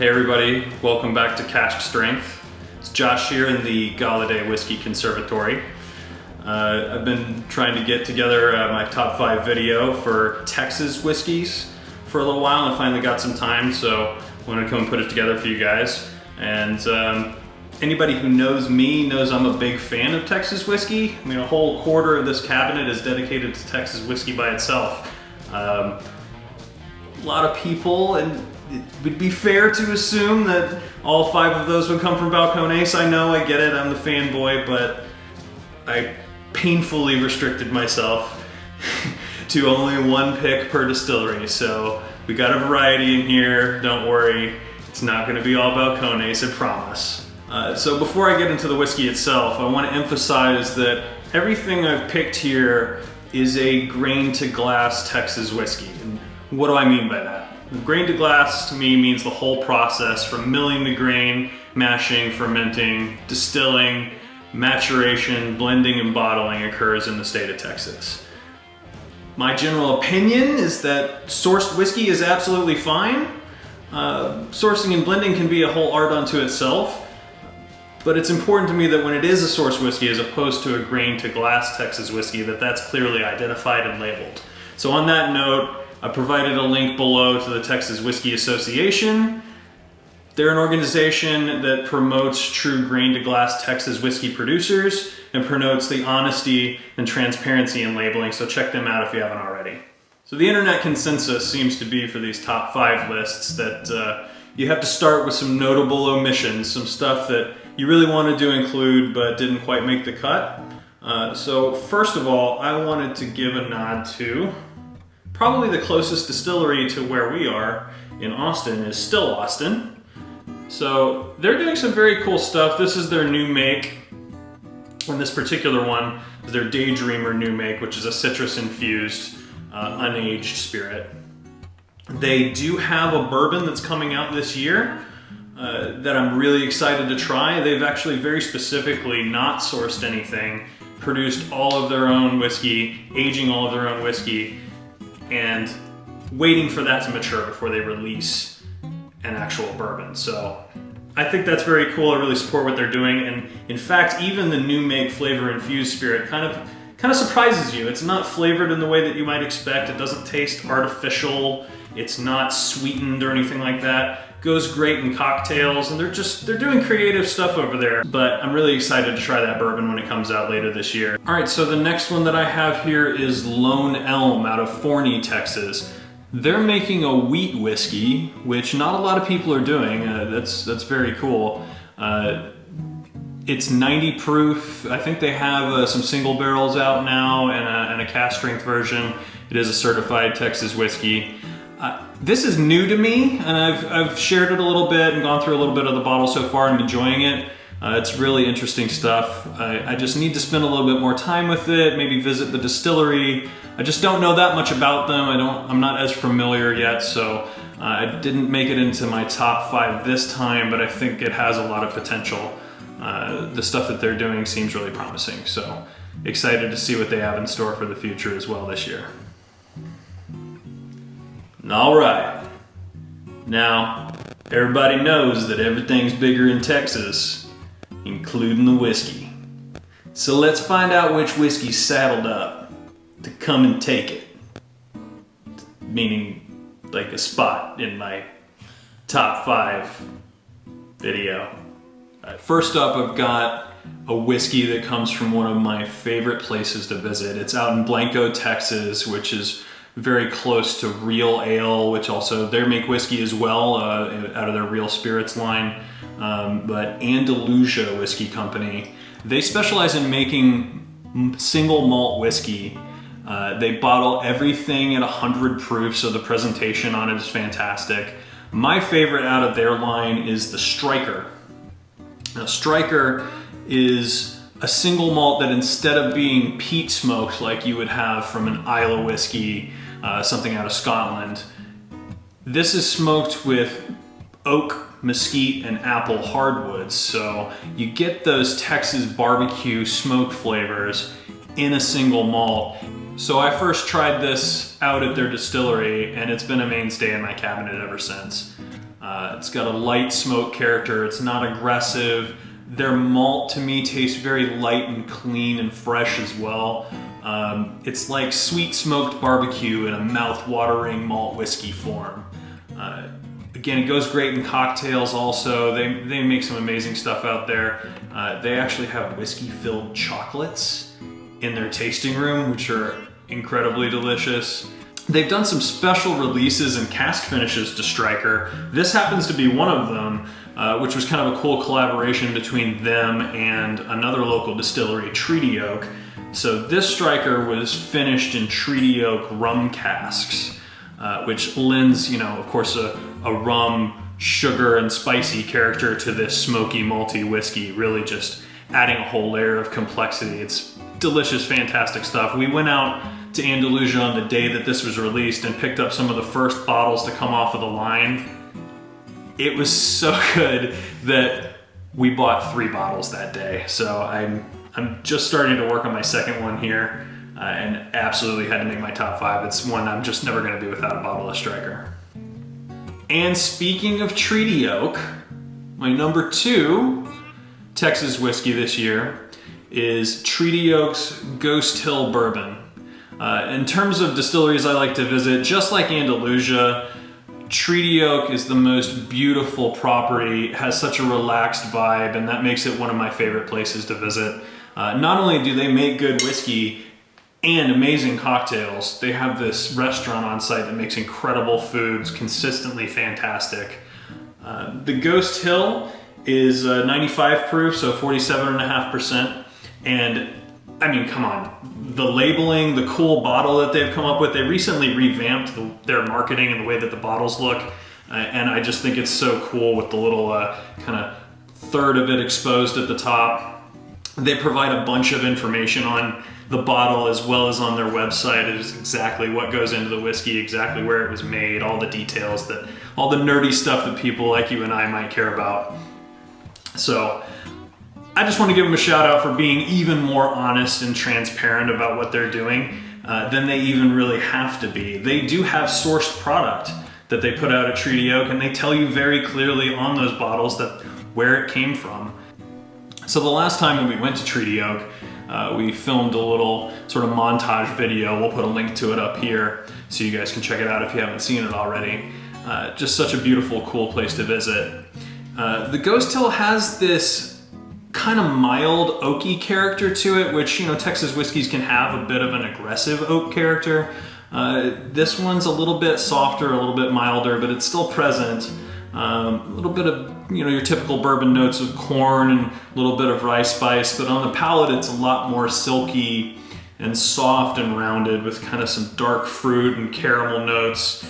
Hey everybody, welcome back to Cask Strength. It's Josh here in the Galladay Whiskey Conservatory. I've been trying to get together my top 5 video for Texas whiskeys for a little while, and I finally got some time, so I wanted to come and put it together for you guys. And anybody who knows me knows I'm a big fan of Texas whiskey. I mean, a whole quarter of this cabinet is dedicated to Texas whiskey by itself. A lot of people, and it would be fair to assume that all 5 of those would come from Balcones. I know, I get it, I'm the fanboy, but I painfully restricted myself to only 1 pick per distillery. So we got a variety in here, don't worry. It's not gonna be all Balcones, I promise. So before I get into the whiskey itself, I wanna emphasize that everything I've picked here is a grain to glass Texas whiskey. And what do I mean by that? Grain to glass to me means the whole process from milling the grain, mashing, fermenting, distilling, maturation, blending, and bottling occurs in the state of Texas. My general opinion is that sourced whiskey is absolutely fine. Sourcing and blending can be a whole art unto itself, but it's important to me that when it is a sourced whiskey as opposed to a grain to glass Texas whiskey, that's clearly identified and labeled. So on that note, I provided a link below to the Texas Whiskey Association. They're an organization that promotes true grain to glass Texas whiskey producers and promotes the honesty and transparency in labeling, so check them out if you haven't already. So the internet consensus seems to be for these top 5 lists that you have to start with some notable omissions, some stuff that you really wanted to include but didn't quite make the cut. So first of all, I wanted to give a nod to probably the closest distillery to where we are in Austin is still Austin. So they're doing some very cool stuff. This is their new make, and this particular one is their Daydreamer new make, which is a citrus infused unaged spirit. They do have a bourbon that's coming out this year that I'm really excited to try. They've actually very specifically not sourced anything, produced all of their own whiskey, aging all of their own whiskey, and waiting for that to mature before they release an actual bourbon. So I think that's very cool. I really support what they're doing. And in fact, even the new make flavor infused spirit kind of surprises you. It's not flavored in the way that you might expect. It doesn't taste artificial. It's not sweetened or anything like that. Goes great in cocktails, and they're doing creative stuff over there. But I'm really excited to try that bourbon when it comes out later this year. All right, so the next one that I have here is Lone Elm out of Forney, Texas. They're making a wheat whiskey, which not a lot of people are doing. That's very cool. It's 90 proof. I think they have some single barrels out now and a cask strength version. It is a certified Texas whiskey. This is new to me, and I've shared it a little bit and gone through a little bit of the bottle so far and I'm enjoying it. It's really interesting stuff. I just need to spend a little bit more time with it, maybe visit the distillery. I just don't know that much about them. I'm not as familiar yet, so I didn't make it into my top 5 this time, but I think it has a lot of potential. The stuff that they're doing seems really promising, so excited to see what they have in store for the future as well this year. All right, now everybody knows that everything's bigger in Texas, including the whiskey. So let's find out which whiskey's saddled up to come and take it. Meaning like a spot in my top 5 video. First up, I've got a whiskey that comes from one of my favorite places to visit. It's out in Blanco, Texas, which is very close to Real Ale, which also they make whiskey as well out of their Real Spirits line. But Andalusia Whiskey Company, they specialize in making single malt whiskey. They bottle everything at 100 proof, so the presentation on it is fantastic. My favorite out of their line is the Striker. Now, Striker is a single malt that instead of being peat smoked like you would have from an Islay whiskey, something out of Scotland, this is smoked with oak, mesquite, and apple hardwoods. So you get those Texas barbecue smoke flavors in a single malt. So I first tried this out at their distillery, and it's been a mainstay in my cabinet ever since. It's got a light smoke character. It's not aggressive. Their malt to me tastes very light and clean and fresh as well. It's like sweet smoked barbecue in a mouth-watering malt whiskey form. Again, it goes great in cocktails also. They make some amazing stuff out there. They actually have whiskey-filled chocolates in their tasting room, which are incredibly delicious. They've done some special releases and cask finishes to Striker. This happens to be one of them, which was kind of a cool collaboration between them and another local distillery, Treaty Oak. So this Striker was finished in Treaty Oak rum casks, which lends, of course, a rum, sugar, and spicy character to this smoky, malty whiskey, really just adding a whole layer of complexity. It's delicious, fantastic stuff. We went out to Andalusia on the day that this was released and picked up some of the first bottles to come off of the line. It was so good that we bought 3 bottles that day. So I'm just starting to work on my second one here, and absolutely had to make my top 5. It's one I'm just never gonna be without a bottle of Striker. And speaking of Treaty Oak, my number 2 Texas whiskey this year is Treaty Oak's Ghost Hill Bourbon. In terms of distilleries I like to visit, just like Andalusia, Treaty Oak is the most beautiful property. It has such a relaxed vibe, and that makes it one of my favorite places to visit. Not only do they make good whiskey and amazing cocktails, they have this restaurant on site that makes incredible foods, consistently fantastic. The Ghost Hill is 95 proof, so 47.5%. And I mean, come on, the labeling, the cool bottle that they've come up with, they recently revamped their marketing and the way that the bottles look. And I just think it's so cool with the little kind of third of it exposed at the top. They provide a bunch of information on the bottle as well as on their website. It is exactly what goes into the whiskey, exactly where it was made, all the details, all the nerdy stuff that people like you and I might care about. So I just want to give them a shout out for being even more honest and transparent about what they're doing than they even really have to be. They do have sourced product that they put out at Treaty Oak, and they tell you very clearly on those bottles where it came from. So the last time that we went to Treaty Oak, we filmed a little sort of montage video. We'll put a link to it up here so you guys can check it out if you haven't seen it already. Just such a beautiful, cool place to visit. The Ghost Hill has this kind of mild oaky character to it, which, Texas whiskeys can have a bit of an aggressive oak character. This one's a little bit softer, a little bit milder, but it's still present. A little bit of, your typical bourbon notes of corn and a little bit of rye spice, but on the palate it's a lot more silky and soft and rounded with kind of some dark fruit and caramel notes.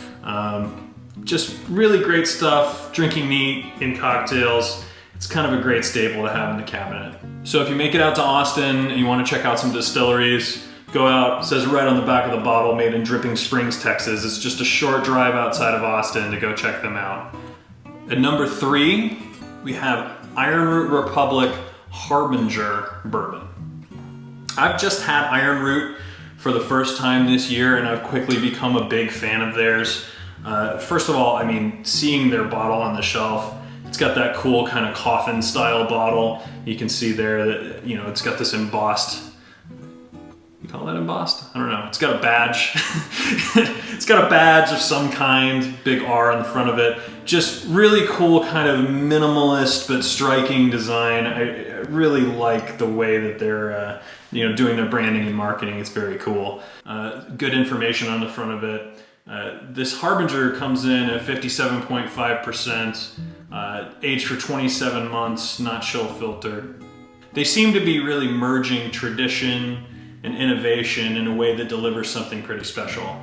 Just really great stuff, drinking neat in cocktails. It's kind of a great staple to have in the cabinet. So if you make it out to Austin and you want to check out some distilleries, go out. It says right on the back of the bottle, made in Dripping Springs, Texas. It's just a short drive outside of Austin to go check them out. At number 3, we have Iron Root Republic Harbinger Bourbon. I've just had Iron Root for the first time this year, and I've quickly become a big fan of theirs. First of all, seeing their bottle on the shelf, it's got that cool kind of coffin style bottle. You can see there that, it's got this embossed, you call that embossed? I don't know. It's got a badge. It's got a badge of some kind, big R in the front of it. Just really cool, kind of minimalist but striking design. I really like the way that they're doing their branding and marketing. It's very cool. Good information on the front of it. This Harbinger comes in at 57.5%, aged for 27 months, not chill filtered. They seem to be really merging tradition and innovation in a way that delivers something pretty special.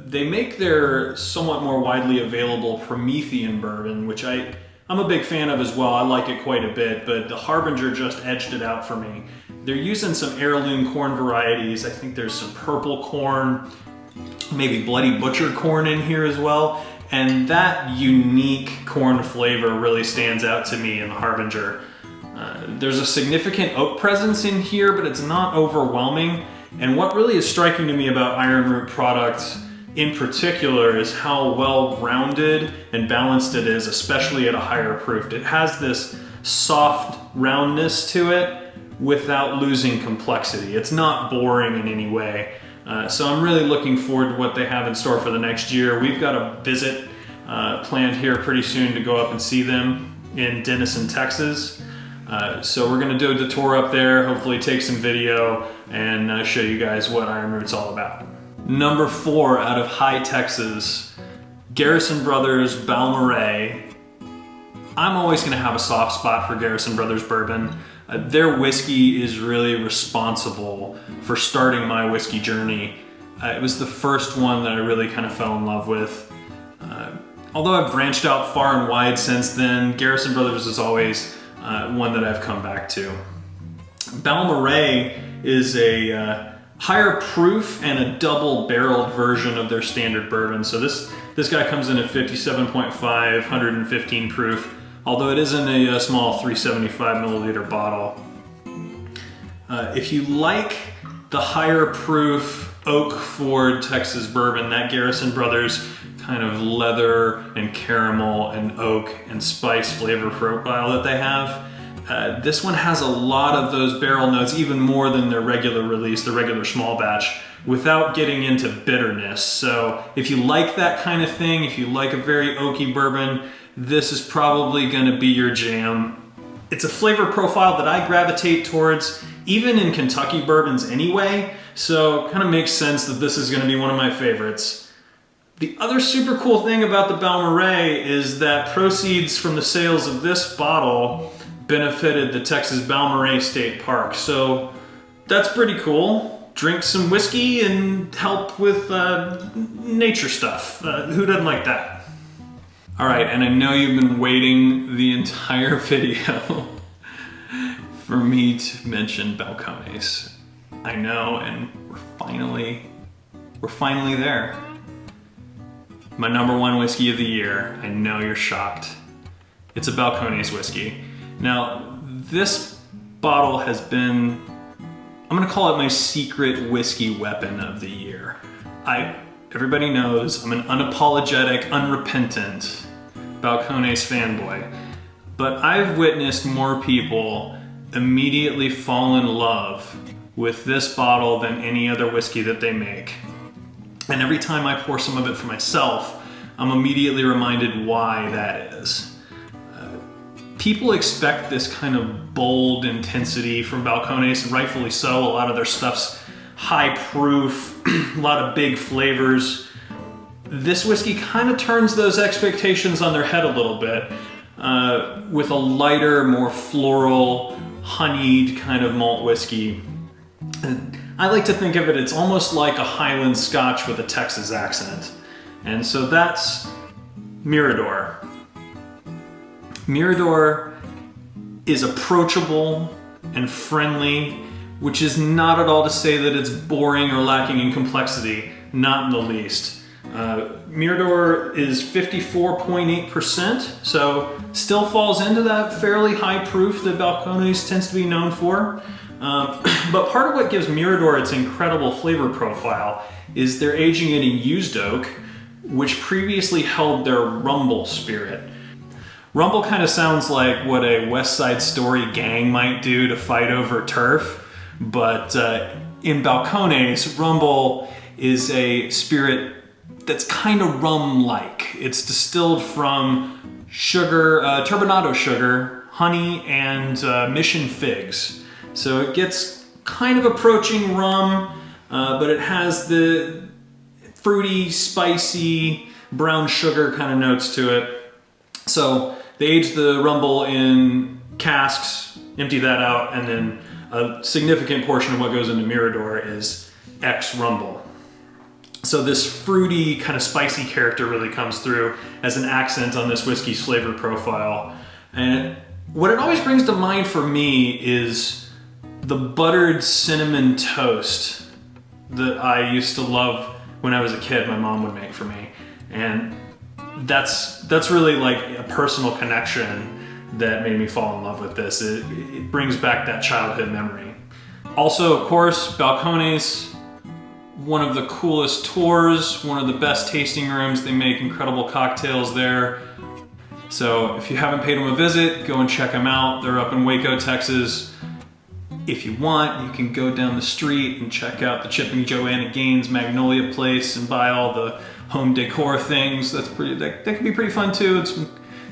They make their somewhat more widely available Promethean bourbon, which I'm a big fan of as well. I like it quite a bit, but the Harbinger just edged it out for me. They're using some heirloom corn varieties. I think there's some purple corn, maybe Bloody Butcher corn in here as well. And that unique corn flavor really stands out to me in the Harbinger. There's a significant oak presence in here, but it's not overwhelming. And what really is striking to me about Iron Root products in particular is how well-rounded and balanced it is, especially at a higher proof. It has this soft roundness to it without losing complexity. It's not boring in any way. So I'm really looking forward to what they have in store for the next year. We've got a visit planned here pretty soon to go up and see them in Denison, Texas. So we're gonna do a tour up there, hopefully take some video and show you guys what Iron Root's all about. Number 4 out of High Texas, Garrison Brothers Balmoral. I'm always gonna have a soft spot for Garrison Brothers bourbon. Their whiskey is really responsible for starting my whiskey journey. It was the first one that I really kind of fell in love with. Although I've branched out far and wide since then, Garrison Brothers is always one that I've come back to. Balmoral is a higher proof and a double barreled version of their standard bourbon. So this guy comes in at 57.5, 115 proof, although it is in a small 375 milliliter bottle. If you like the higher proof oak forward Texas bourbon, that Garrison Brothers kind of leather and caramel and oak and spice flavor profile that they have, this one has a lot of those barrel notes, even more than their regular release, the regular small batch, without getting into bitterness. So if you like that kind of thing, if you like a very oaky bourbon, this is probably gonna be your jam. It's a flavor profile that I gravitate towards, even in Kentucky bourbons anyway, so kind of makes sense that this is gonna be one of my favorites. The other super cool thing about the Balmoral is that proceeds from the sales of this bottle benefited the Texas Balmoral State Park, so that's pretty cool. Drink some whiskey and help with nature stuff. Who doesn't like that? All right, and I know you've been waiting the entire video for me to mention Balcones. I know, and we're finally there. My number 1 whiskey of the year. I know you're shocked. It's a Balcones whiskey. Now, this bottle has been, I'm gonna call it my secret whiskey weapon of the year. Everybody knows I'm an unapologetic, unrepentant Balcones fanboy, but I've witnessed more people immediately fall in love with this bottle than any other whiskey that they make. And every time I pour some of it for myself, I'm immediately reminded why that is. People expect this kind of bold intensity from Balcones, and rightfully so. A lot of their stuff's high proof, a lot of big flavors. This whiskey kind of turns those expectations on their head a little bit with a lighter, more floral, honeyed kind of malt whiskey. And I like to think of it, it's almost like a Highland Scotch with a Texas accent. And so that's Mirador. Mirador is approachable and friendly, which is not at all to say that it's boring or lacking in complexity, not in the least. Mirador is 54.8%, so still falls into that fairly high proof that Balcones tends to be known for. But part of what gives Mirador its incredible flavor profile is they're aging it in used oak, which previously held their rumble spirit. Rumble kind of sounds like what a West Side Story gang might do to fight over turf, but in Balcones, rumble is a spirit that's kind of rum-like. It's distilled from sugar, turbinado sugar, honey, and mission figs. So it gets kind of approaching rum, but it has the fruity, spicy, brown sugar kind of notes to it. So they age the rumble in casks, empty that out, and then a significant portion of what goes into Mirador is ex-rumble. So this fruity, kind of spicy character really comes through as an accent on this whiskey's flavor profile. And what it always brings to mind for me is the buttered cinnamon toast that I used to love when I was a kid, my mom would make for me. And that's really like a personal connection that made me fall in love with this. It brings back that childhood memory. Also, of course, Balcones, one of the coolest tours, one of the best tasting rooms. They make incredible cocktails there. So if you haven't paid them a visit, go and check them out. They're up in Waco, Texas. If you want, you can go down the street and check out the Chipping Joanna Gaines Magnolia place and buy all the home decor things. That can be pretty fun too.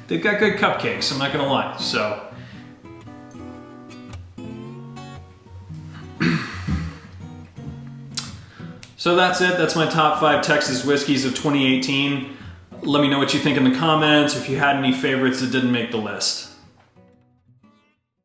They've got good cupcakes, I'm not gonna lie. So that's it. That's my top 5 Texas whiskeys of 2018. Let me know what you think in the comments, or if you had any favorites that didn't make the list.